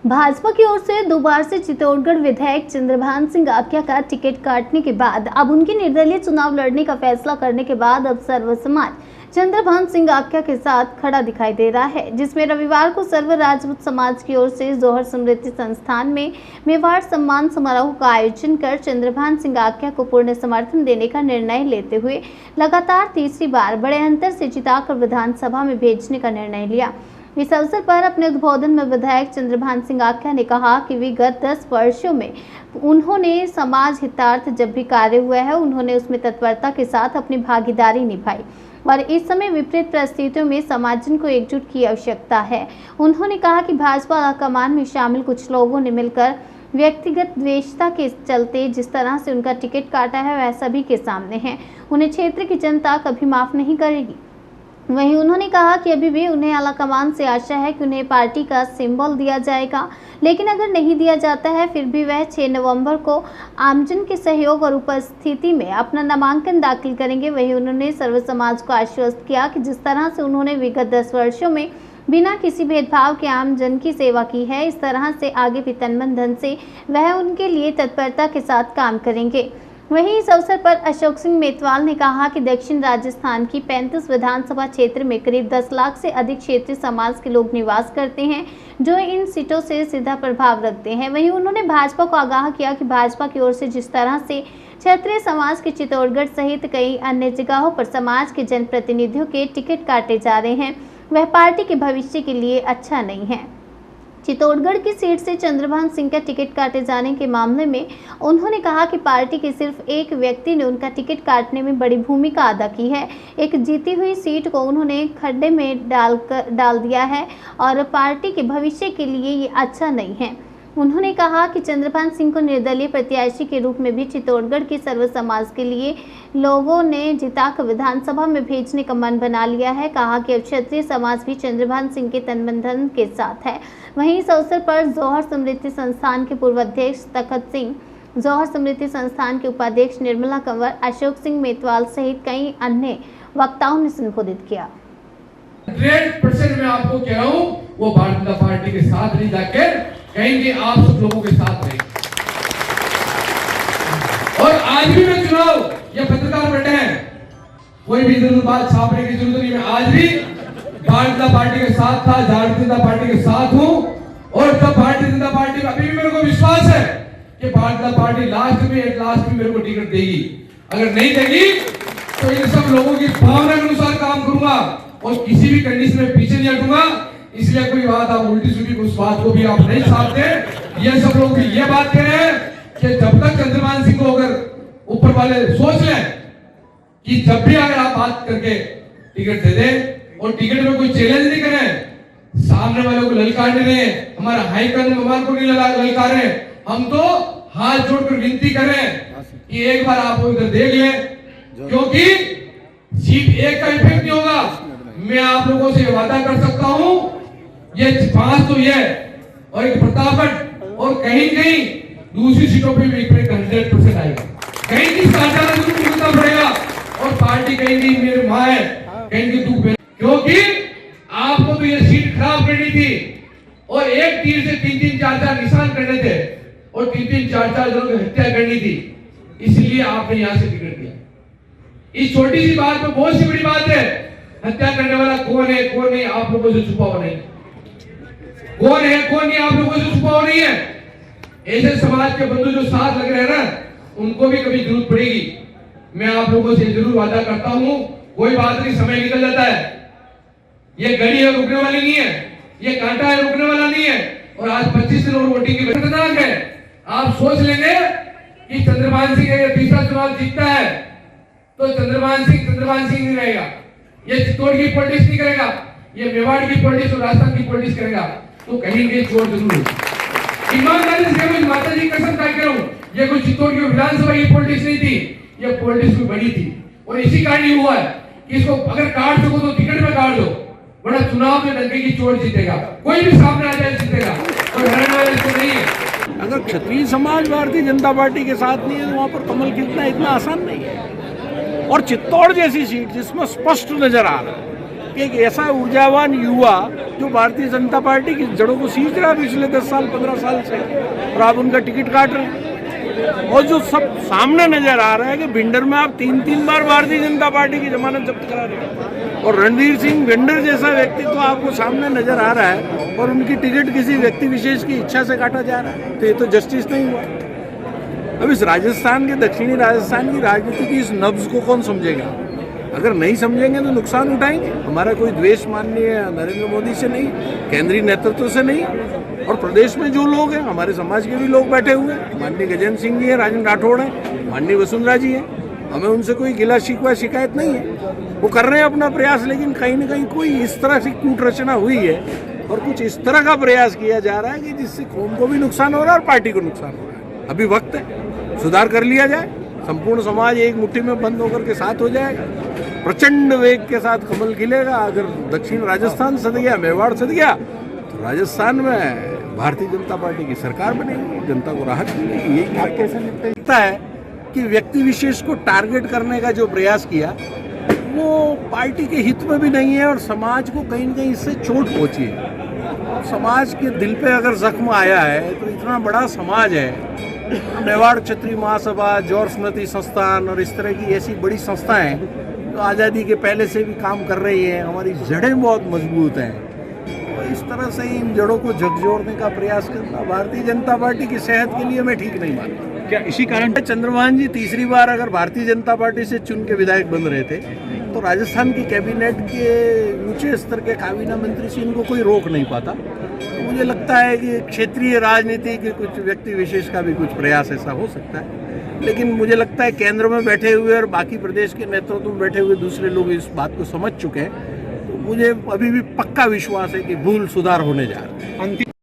भाजपा की ओर से 2 बार से चित्तौड़गढ़ विधायक चंद्रभान सिंह आक्या का टिकट काटने के बाद अब उनके निर्दलीय चुनाव लड़ने का फैसला करने के बाद अब सर्व समाज चंद्रभान सिंह आक्या के साथ खड़ा दिखाई दे रहा है, जिसमें रविवार को सर्व राजपूत समाज की ओर से जौहर स्मृति संस्थान में मेवाड़ सम्मान समारोह का आयोजन कर चंद्रभान सिंह आक्या को पूर्ण समर्थन देने का निर्णय लेते हुए लगातार तीसरी बार बड़े अंतर से जिताकर विधानसभा में भेजने का निर्णय लिया। इस अवसर पर अपने उद्बोधन में विधायक चंद्रभान सिंह आक्या ने कहा कि विगत 10 वर्षों में उन्होंने समाज हितार्थ जब भी कार्य हुआ है, उन्होंने उसमें तत्परता के साथ अपनी भागीदारी निभाई और इस समय विपरीत परिस्थितियों में समाजजन को एकजुट की आवश्यकता है। उन्होंने कहा कि भाजपा आलाकमान में शामिल कुछ लोगों ने मिलकर व्यक्तिगत द्वेषता के चलते जिस तरह से उनका टिकट काटा है वह सभी के सामने है, उन्हें क्षेत्र की जनता कभी माफ नहीं करेगी। वहीं उन्होंने कहा कि अभी भी उन्हें आलाकमान से आशा है कि उन्हें पार्टी का सिंबल दिया जाएगा, लेकिन अगर नहीं दिया जाता है फिर भी वह 6 नवंबर को आमजन के सहयोग और उपस्थिति में अपना नामांकन दाखिल करेंगे। वहीं उन्होंने सर्व समाज को आश्वस्त किया कि जिस तरह से उन्होंने विगत 10 वर्षों में बिना किसी भेदभाव के आम जन की सेवा की है, इस तरह से आगे भी तन मन धन से वह उनके लिए तत्परता के साथ काम करेंगे। वहीं इस अवसर पर अशोक सिंह मेतवाल ने कहा कि दक्षिण राजस्थान की 35 विधानसभा क्षेत्र में करीब 10 लाख से अधिक क्षेत्रीय समाज के लोग निवास करते हैं, जो इन सीटों से सीधा प्रभाव रखते हैं। वहीं उन्होंने भाजपा को आगाह किया कि भाजपा की ओर से जिस तरह से क्षेत्रीय समाज के चित्तौड़गढ़ सहित कई अन्य जगहों पर समाज के जनप्रतिनिधियों के टिकट काटे जा रहे हैं, वह पार्टी के भविष्य के लिए अच्छा नहीं है। चित्तौड़गढ़ की सीट से चंद्रभान सिंह का टिकट काटे जाने के मामले में उन्होंने कहा कि पार्टी के सिर्फ एक व्यक्ति ने उनका टिकट काटने में बड़ी भूमिका अदा की है। एक जीती हुई सीट को उन्होंने खड्डे में डाल दिया है और पार्टी के भविष्य के लिए ये अच्छा नहीं है। उन्होंने कहा कि चंद्रभान सिंह को निर्दलीय प्रत्याशी के रूप में भी चित्तौड़गढ़ के सर्व समाज के लिए लोगों ने जिताकर विधानसभा में भेजने का मन बना लिया है। कहा कि अब क्षत्रिय समाज भी चंद्रभान सिंह के तन मन धन के साथ है। वहीं इस अवसर पर जौहर स्मृति संस्थान के पूर्व अध्यक्ष तखत सिंह, जौहर स्मृति संस्थान के उपाध्यक्ष निर्मला कंवर, अशोक सिंह मेतवाल सहित कई अन्य वक्ताओं ने संबोधित किया। 100% मैं आपको कह रहा हूँ, वो भारतीय जनता पार्टी के साथ नहीं जाकर कहेंगे आप सब लोगों के साथ रहेंगे। और आज भी मैं चुनाव या पत्रकार बैठे हैं, कोई भी इधर बात छापने की जरूरत नहीं है। आज भी भारतीय जनता पार्टी के साथ था, भारतीय जनता पार्टी के साथ हूं और तब भारतीय जनता पार्टी अभी भी मेरे को विश्वास है कि भारतीय जनता पार्टी लास्ट में मेरे को टिकट देगी। अगर नहीं देगी तो इन सब लोगों की भावना के अनुसार काम करूंगा और किसी भी कंडीशन में पीछे नहीं हटूंगा। इसलिए कोई बात आप उल्टी सुल्टी उस बात को भी आप नहीं छापते। ये सब लोग भी ये बात कह रहे हैं कि जब तक चंद्रभान सिंह को अगर ऊपर वाले सोच लें कि जब भी अगर आप बात करके टिकट दे दें और टिकट में कोई चैलेंज नहीं करें, सामने वालों को ललकार नहीं रहे, हमारा हाईकमान भगवान को नहीं ललकारे, हम तो हाथ जोड़कर विनती कर रहे हैं कि एक बार आप उधर देख लें, क्योंकि सीट एक का इफेक्ट नहीं होगा। मैं आप लोगों से वादा कर सकता हूं, ये 5 तो ये और एक प्रतापगढ़ और कहीं कहीं दूसरी सीटों पे भी 100% आएगा। कहीं की साझा जरूर पड़ेगा और पार्टी कहीं नहीं मेरी माँ है, कहीं की दुख, क्योंकि आपको तो ये सीट खराब करनी थी और एक तीर से 3-3, 4-4 निशान करने थे और 3-3, 4-4 जनों की हत्या करनी थी, इसलिए आपने यहां से टिकट दिया। इस छोटी सी बात में बहुत सी बड़ी बात है। हत्या करने वाला कौन है कौन नहीं आप लोगों से छुपा हुआ नहीं, कौन है कौन नहीं आप लोगों से छुपा हुआ नहीं है। ऐसे समाज के बंधु जो साथ लग रहे हैं ना, उनको भी कभी जरूरत पड़ेगी। मैं आप लोगों से जरूर वादा करता हूं, कोई बात नहीं, समय निकल जाता है, ये घड़ी है रुकने वाली नहीं है, ये कांटा है रुकने वाला नहीं है। और आज 25 दिन और वोटिंग की खतरनाक है। आप सोच लेंगे कि चंद्रभान सिंह ये तीसरा चुनाव जीतता है तो चंद्रभान सिंह नहीं रहेगा, ये चित्तौड़ की पॉलिटिक्स नहीं करेगा, ये मेवाड़ की पॉलिटिक्स और राजस्थान की पॉलिटिक्स करेगा, तो कहेंगे चोर जरूर। ईमानदारी से मैं माता जी कसम खा के रहूं, ये कोई चित्तौड़ की विधानसभा की पॉलिटिक्स नहीं थी, ये पॉलिटिक्स कोई बड़ी थी और इसी कारण ही हुआ है कि इसको अगर काट सको तो टिकट में काट दो, बड़ा चुनाव में डंके की चोट जीतेगा, कोई भी सामने आ जाए जीतेगा, कोई हराने वाला इसको नहीं है। अगर क्षत्रिय समाज भारतीय जनता पार्टी के साथ नहीं है तो वहां पर कमल खिलना इतना आसान नहीं है। और चित्तौड़ जैसी सीट जिसमें स्पष्ट नजर आ रहा है कि एक ऐसा ऊर्जावान युवा जो भारतीय जनता पार्टी की जड़ों को सींच रहा है पिछले 10 साल 15 साल से, और आप उनका टिकट काट रहे हैं। और जो सब सामने नजर आ रहा है कि भिंडर में आप 3 बार भारतीय जनता पार्टी की जमानत जब्त करा रहे हैं, और रणधीर सिंह भिंडर जैसा व्यक्ति तो आपको सामने नजर आ रहा है, और उनकी टिकट किसी व्यक्ति विशेष की इच्छा से काटा जा रहा है। तो ये तो जस्टिस नहीं हुआ। अब इस राजस्थान के, दक्षिणी राजस्थान की राजनीति की इस नब्ज को कौन समझेगा? अगर नहीं समझेंगे तो नुकसान उठाएंगे। हमारा कोई द्वेष माननीय नरेंद्र मोदी से नहीं, केंद्रीय नेतृत्व से नहीं, और प्रदेश में जो लोग हैं, हमारे समाज के भी लोग बैठे हुए हैं, माननीय गजेंद्र सिंह जी हैं, राजन राठौड़ हैं, माननीय वसुंधरा जी हैं, हमें उनसे कोई गिला शिकवा शिकायत नहीं है। वो कर रहे हैं अपना प्रयास, लेकिन कहीं ना कहीं कोई इस तरह से कूट रचना हुई है और कुछ इस तरह का प्रयास किया जा रहा है कि जिससे कौम को भी नुकसान हो रहा है और पार्टी को नुकसान हो रहा है। अभी वक्त है, सुधार कर लिया जाए, संपूर्ण समाज एक मुट्ठी में बंद होकर के साथ हो जाएगा, प्रचंड वेग के साथ कमल खिलेगा। अगर दक्षिण राजस्थान सद गया, मेवाड़ सद गया, तो राजस्थान में भारतीय जनता पार्टी की सरकार बनेगी, जनता को राहत मिलेगी। यही कैसे लगता है कि व्यक्ति विशेष को टारगेट करने का जो प्रयास किया वो पार्टी के हित में भी नहीं है, और समाज को कहीं न कहीं इससे चोट पहुंची है। समाज के दिल पे अगर जख्म आया है तो इतना बड़ा समाज है, मेवाड़ क्षत्रिय महासभा, जौहर स्मृति संस्थान और इस तरह की ऐसी बड़ी संस्थाएं तो आज़ादी के पहले से भी काम कर रही हैं, हमारी जड़ें बहुत मजबूत हैं। तो इस तरह से इन जड़ों को झकझोरने का प्रयास करना भारतीय जनता पार्टी की सेहत के लिए मैं ठीक नहीं मानता। क्या इसी कारण चंद्रभान जी तीसरी बार अगर भारतीय जनता पार्टी से चुन के विधायक बन रहे थे तो राजस्थान की कैबिनेट के ऊंचे स्तर के काबीना मंत्री से इनको कोई रोक नहीं पाता। तो मुझे लगता है कि क्षेत्रीय राजनीति के कुछ व्यक्ति विशेष का भी कुछ प्रयास ऐसा हो सकता है, लेकिन मुझे लगता है केंद्र में बैठे हुए और बाकी प्रदेश के नेतृत्व में बैठे हुए दूसरे लोग इस बात को समझ चुके हैं। तो मुझे अभी भी पक्का विश्वास है कि भूल सुधार होने जा रहा है।